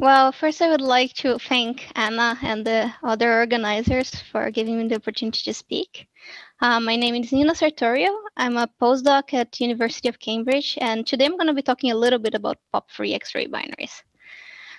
Well, first I would like to thank Anna and the other organizers for giving me the opportunity to speak. My name is Nina Sartorio. I'm a postdoc at University of Cambridge, and today I'm going to be talking a little bit about pop-free X-ray binaries.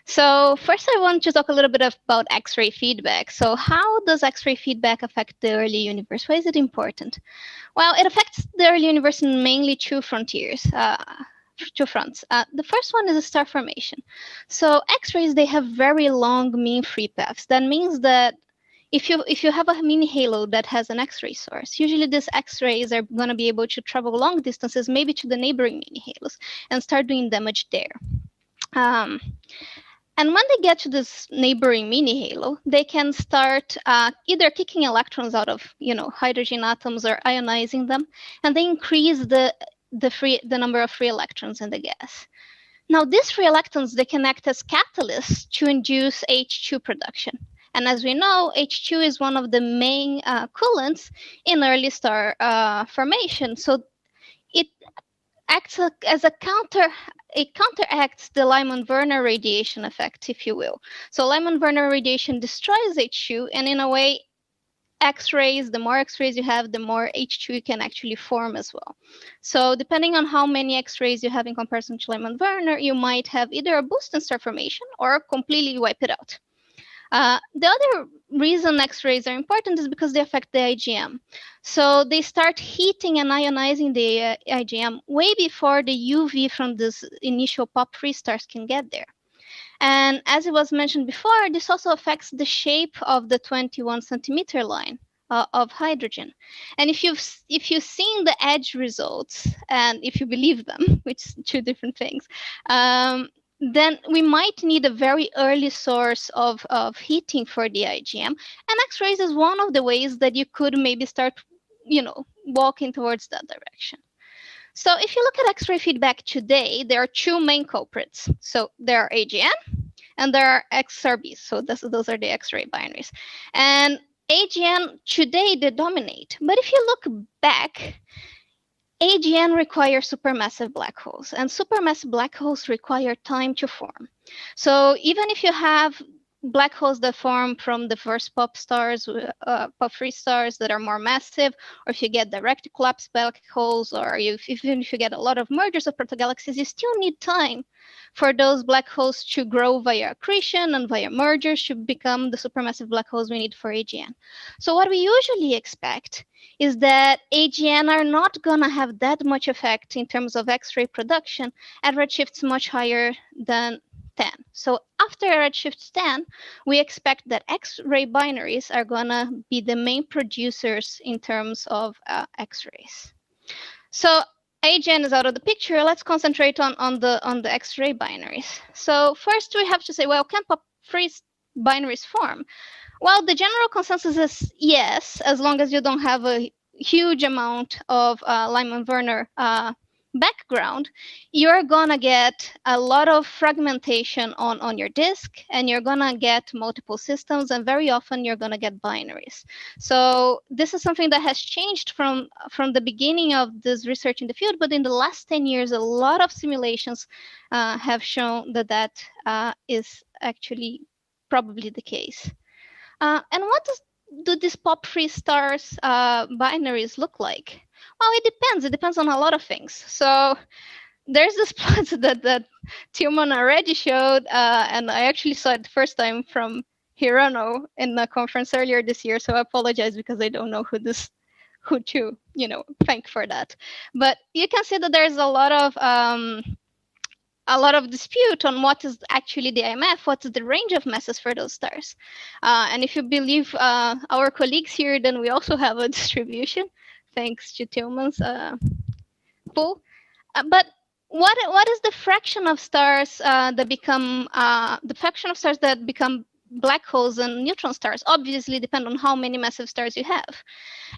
So first I want to talk a little bit about X-ray feedback. So how does X-ray feedback affect the early universe? Why is it important? Well, it affects the early universe in mainly two frontiers. Two fronts. The first one is the star formation. So X-rays, they have very long mean free paths. That means that if you have a mini halo that has an X-ray source, usually these X-rays are going to be able to travel long distances, maybe to the neighboring mini halos, and start doing damage there. Um, and when they get to this neighboring mini halo, they can start either kicking electrons out of hydrogen atoms or ionizing them, and they increase the number of free electrons in the gas. Now, these free electrons, they can act as catalysts to induce H2 production. And as we know, H2 is one of the main coolants in early star formation. So it acts as a it counteracts the Lyman-Werner radiation effect, if you will. So Lyman-Werner radiation destroys H2, and in a way, X-rays, the more X-rays you have, the more H2 you can actually form as well. So depending on how many X-rays you have in comparison to Lyman-Werner, you might have either a boost in star formation or completely wipe it out. The other reason X-rays are important is because they affect the IgM. So they start heating and ionizing the IgM way before the UV from this initial pop-free stars can get there. And as it was mentioned before, this also affects the shape of the 21 centimeter line of hydrogen. And if you've seen the edge results, and if you believe them, which is two different things, then we might need a very early source of heating for the IgM. And X-rays is one of the ways that you could maybe start, walking towards that direction. So if you look at X-ray feedback today, there are two main culprits. So there are AGN and there are XRBs. So those are the X-ray binaries. And AGN today, they dominate. But if you look back, AGN requires supermassive black holes, and supermassive black holes require time to form. So even if you have black holes that form from the first pop free stars that are more massive, or if you get direct collapse black holes, or even if you get a lot of mergers of protogalaxies, you still need time for those black holes to grow via accretion and via mergers to become the supermassive black holes we need for AGN. So what we usually expect is that AGN are not going to have that much effect in terms of X-ray production at redshifts much higher than 10. So after redshift 10, we expect that X-ray binaries are going to be the main producers in terms of X-rays. So AGN is out of the picture. Let's concentrate on the X-ray binaries. So first we have to say, well, can pop-free binaries form? Well, the general consensus is yes, as long as you don't have a huge amount of Lyman-Werner background, you're gonna get a lot of fragmentation on your disk, and you're gonna get multiple systems, and very often you're gonna get binaries. So this is something that has changed from the beginning of this research in the field, but in the last 10 years, a lot of simulations have shown that is actually probably the case. And what do these pop-free stars binaries look like? Well, it depends. It depends on a lot of things. So there's this plot that Tillman already showed, and I actually saw it the first time from Hirano in the conference earlier this year. So I apologize because I don't know who to thank for that. But you can see that there's a lot of dispute on what is actually the IMF, what is the range of masses for those stars. And if you believe our colleagues here, then we also have a distribution, thanks to Tillman's pool. But what is the fraction of stars that become black holes and neutron stars? Obviously depend on how many massive stars you have,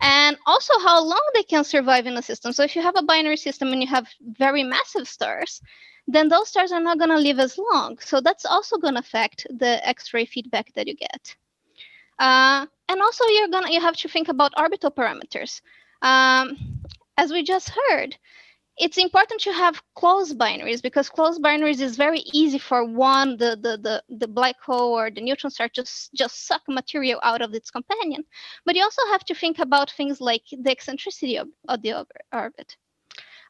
and also how long they can survive in a system. So if you have a binary system and you have very massive stars, then those stars are not going to live as long. So that's also going to affect the X-ray feedback that you get. And also you have to think about orbital parameters. As we just heard, it's important to have closed binaries, because closed binaries is very easy for the black hole or the neutron star to just suck material out of its companion. But you also have to think about things like the eccentricity of the orbit.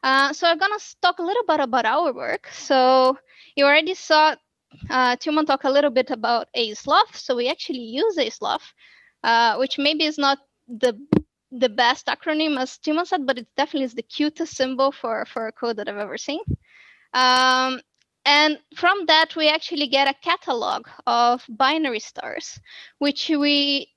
So I'm gonna talk a little bit about our work. So you already saw Tilman talk a little bit about A-SLOTH. So we actually use A-SLOTH, which maybe is not the best acronym, as Tilman said, but it definitely is the cutest symbol for a code that I've ever seen. And from that, we actually get a catalog of binary stars, which we,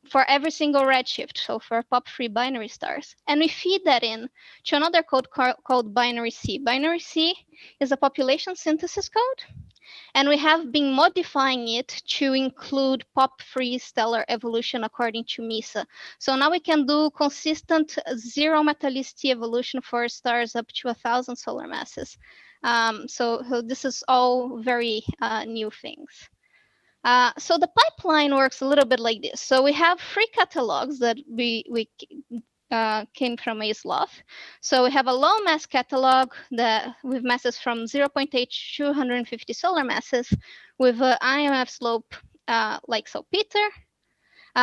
for every single redshift, so for pop-free binary stars. And we feed that in to another code called binary C. Binary C is a population synthesis code, and we have been modifying it to include pop-free stellar evolution according to MESA. So now we can do consistent zero metallicity evolution for stars up to 1,000 solar masses. So this is all very new things. So the pipeline works a little bit like this. So we have 3 catalogues that we came from A-SLOTH. So we have a low mass catalog that with masses from 0.8 to 250 solar masses with an IMF slope like saltpeter.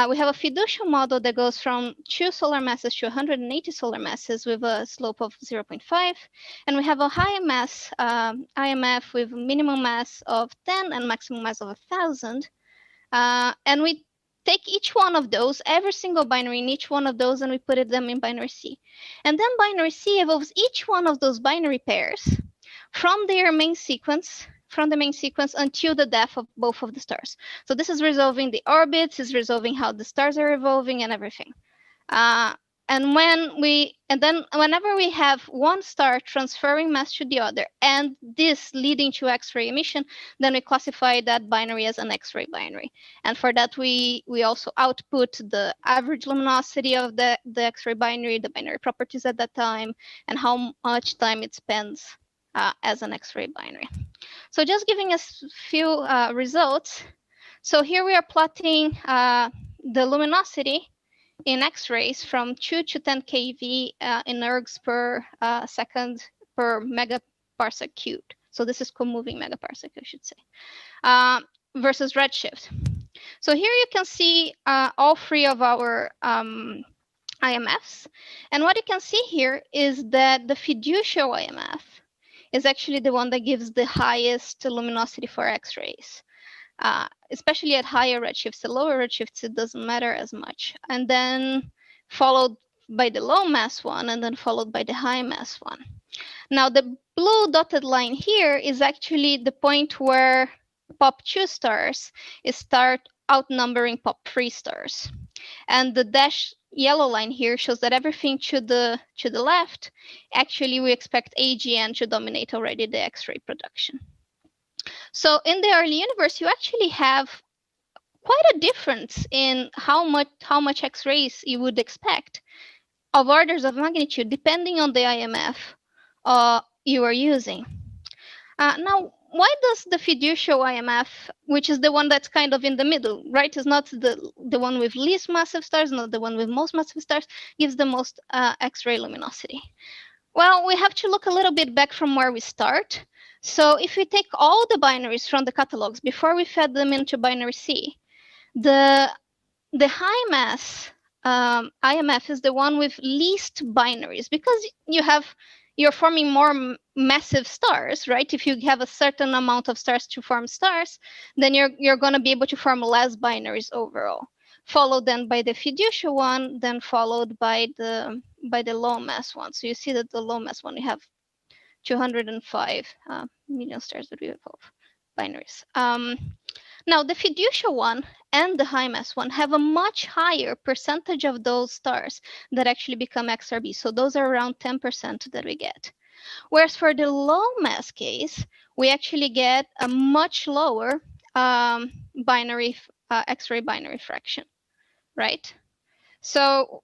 We have a fiducial model that goes from 2 solar masses to 180 solar masses with a slope of 0.5. And we have a high mass IMF with minimum mass of 10 and maximum mass of 1,000. And we take each one of those, every single binary in each one of those, and we put them in binary C. And then binary C evolves each one of those binary pairs from their main sequence, until the death of both of the stars. So this is resolving the orbits, is resolving how the stars are evolving and everything. And then whenever we have one star transferring mass to the other, and this leading to X-ray emission, then we classify that binary as an X-ray binary. And for that, we also output the average luminosity of the X-ray binary, the binary properties at that time, and how much time it spends as an X-ray binary. So just giving us a few results. So here we are plotting the luminosity in X-rays from 2 to 10 keV in ergs per second per megaparsec cubed. So this is co-moving megaparsec, I should say, versus redshift. So here you can see all 3 of our IMFs. And what you can see here is that the fiducial IMF is actually the one that gives the highest luminosity for X-rays. Especially at higher redshifts. The lower redshifts, it doesn't matter as much. And then followed by the low mass one, and then followed by the high mass one. Now, the blue dotted line here is actually the point where POP2 stars start outnumbering POP3 stars. And the dashed yellow line here shows that everything to the left, actually we expect AGN to dominate already the X-ray production. So in the early universe, you actually have quite a difference in how much X-rays you would expect of orders of magnitude, depending on the IMF you are using. Now, why does the fiducial IMF, which is the one that's kind of in the middle, right, is not the one with least massive stars, not the one with most massive stars, gives the most X-ray luminosity? Well, we have to look a little bit back from where we start. So if we take all the binaries from the catalogs before we fed them into binary C, the high mass IMF is the one with least binaries, because you're forming more massive stars, right? If you have a certain amount of stars to form stars, then you're going to be able to form less binaries overall. Followed then by the fiducial one, then followed by the low mass one. So you see that the low mass one, we have 205 million stars that we evolve binaries. Now the fiducial one and the high mass one have a much higher percentage of those stars that actually become XRB. So those are around 10% that we get. Whereas for the low mass case, we actually get a much lower binary X-ray binary fraction, right? So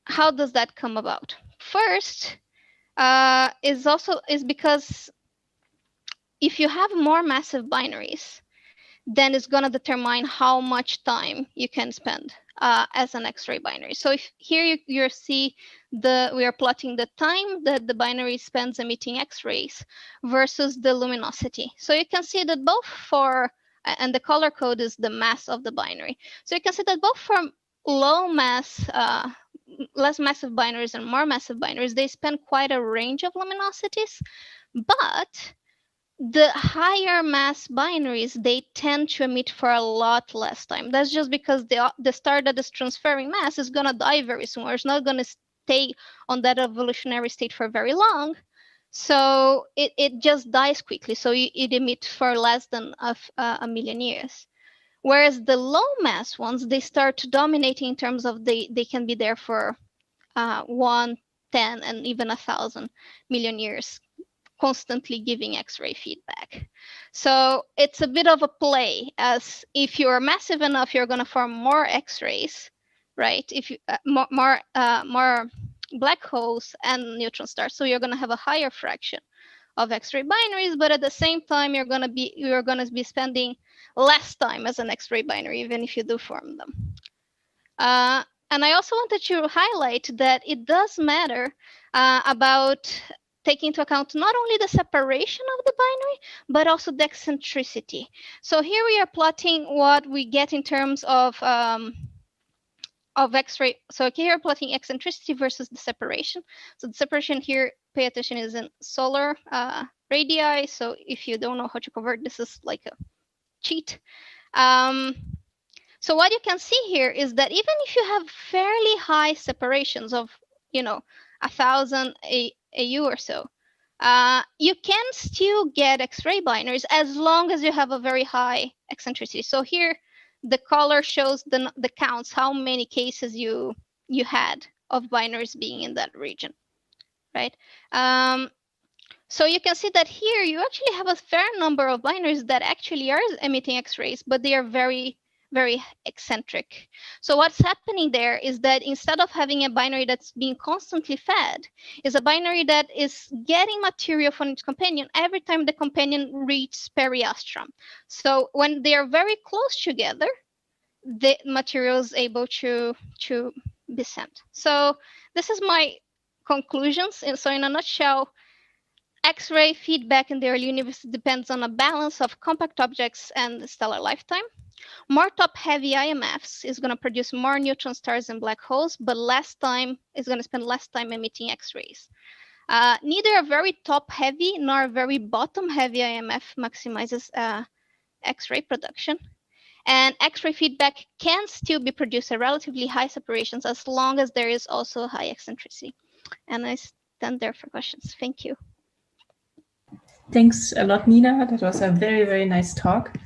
how does that come about? First, is because if you have more massive binaries, then it's going to determine how much time you can spend as an X-ray binary. So if here you see we are plotting the time that the binary spends emitting X-rays versus the luminosity. So you can see that both for, and the color code is the mass of the binary. So you can see that both for low mass, less massive binaries and more massive binaries, they spend quite a range of luminosities, but the higher mass binaries, they tend to emit for a lot less time. That's just because the star that is transferring mass is going to die very soon, or it's not going to stay on that evolutionary state for very long. So it just dies quickly. So it emits for less than a million years. Whereas the low mass ones, they start dominating in terms of they can be there for 1, 10, and even 1,000 million years, constantly giving X-ray feedback. So it's a bit of a play, as if you're massive enough, you're going to form more X-rays, right? If you more black holes and neutron stars, so you're going to have a higher fraction of X-ray binaries, but at the same time, you're going to be spending less time as an X-ray binary, even if you do form them. And I also wanted to highlight that it does matter about taking into account not only the separation of the binary, but also the eccentricity. So here we are plotting what we get in terms of X-ray. So here we're plotting eccentricity versus the separation. So the separation here, pay attention, is in solar radii. So if you don't know how to convert, this is like a cheat. So what you can see here is that even if you have fairly high separations of, 1,000 AU or so, you can still get X-ray binaries as long as you have a very high eccentricity. So here, the color shows the counts, how many cases you had of binaries being in that region, right? So you can see that here you actually have a fair number of binaries that actually are emitting X-rays, but they are very, very eccentric. So what's happening there is that instead of having a binary that's being constantly fed, is a binary that is getting material from its companion every time the companion reaches periastrum. So when they are very close together, the material is able to be sent. So this is my conclusions. And so in a nutshell, X-ray feedback in the early universe depends on a balance of compact objects and stellar lifetime. More top-heavy IMFs is going to produce more neutron stars and black holes, but is going to spend less time emitting X-rays. Neither a very top-heavy nor a very bottom-heavy IMF maximizes X-ray production. And X-ray feedback can still be produced at relatively high separations as long as there is also high eccentricity. And I stand there for questions. Thank you. Thanks a lot, Nina. That was a very, very nice talk.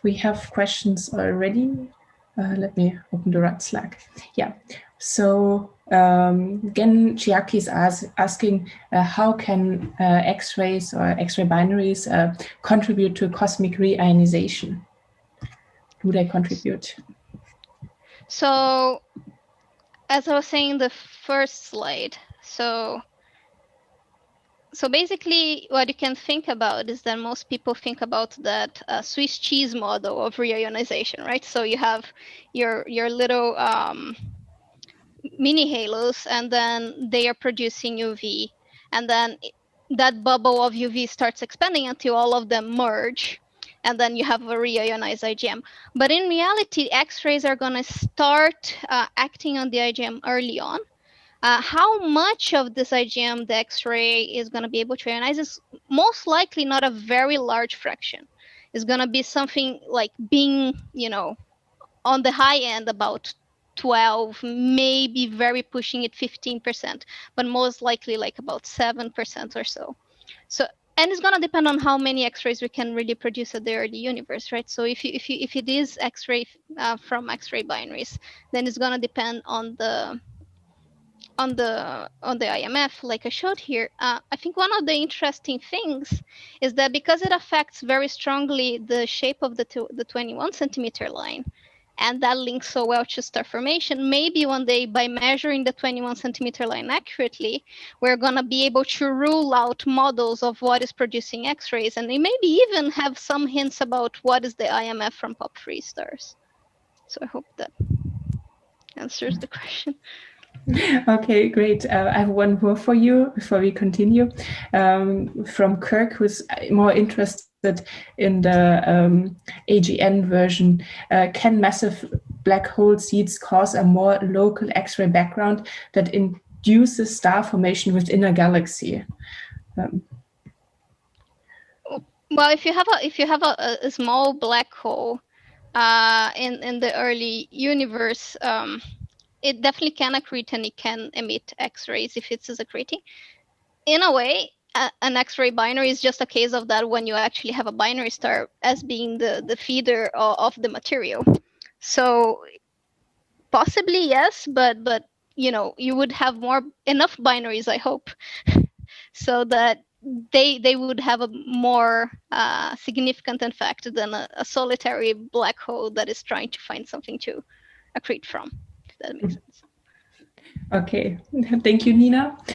We have questions already. Let me open the right Slack. Yeah. So again, Chiaki is asking how can X-rays or X-ray binaries contribute to cosmic reionization? Do they contribute? So as I was saying in the first slide, so basically what you can think about is that most people think about that Swiss cheese model of reionization, right? So you have your little mini halos, and then they are producing UV, and then that bubble of UV starts expanding until all of them merge, and then you have a reionized IgM. But in reality, X-rays are going to start acting on the IgM early on. How much of this IgM the X-ray is going to be able to ionize is most likely not a very large fraction. It's going to be something like being, on the high end about 12, maybe very pushing it 15%, but most likely like about 7% or so. And it's going to depend on how many X-rays we can really produce at the early universe, right? So if it is X-ray from X-ray binaries, then it's going to depend on the IMF, like I showed here. I think one of the interesting things is that because it affects very strongly the shape of the 21 centimeter line, and that links so well to star formation. Maybe one day, by measuring the 21 centimeter line accurately, we're going to be able to rule out models of what is producing X-rays, and they maybe even have some hints about what is the IMF from pop-free stars. So I hope that answers the question. Okay, great. I have one more for you before we continue. From Kirk, who's more interested in the AGN version. Can massive black hole seeds cause a more local X-ray background that induces star formation within a galaxy? Well, if you have a small black hole in the early universe, it definitely can accrete and it can emit X-rays if it's accreting. In a way, an X-ray binary is just a case of that when you actually have a binary star as being the feeder of the material. So possibly yes, but you would have enough binaries, I hope, so that they would have a more significant effect than a solitary black hole that is trying to find something to accrete from, if that makes sense. Okay, thank you, Nina.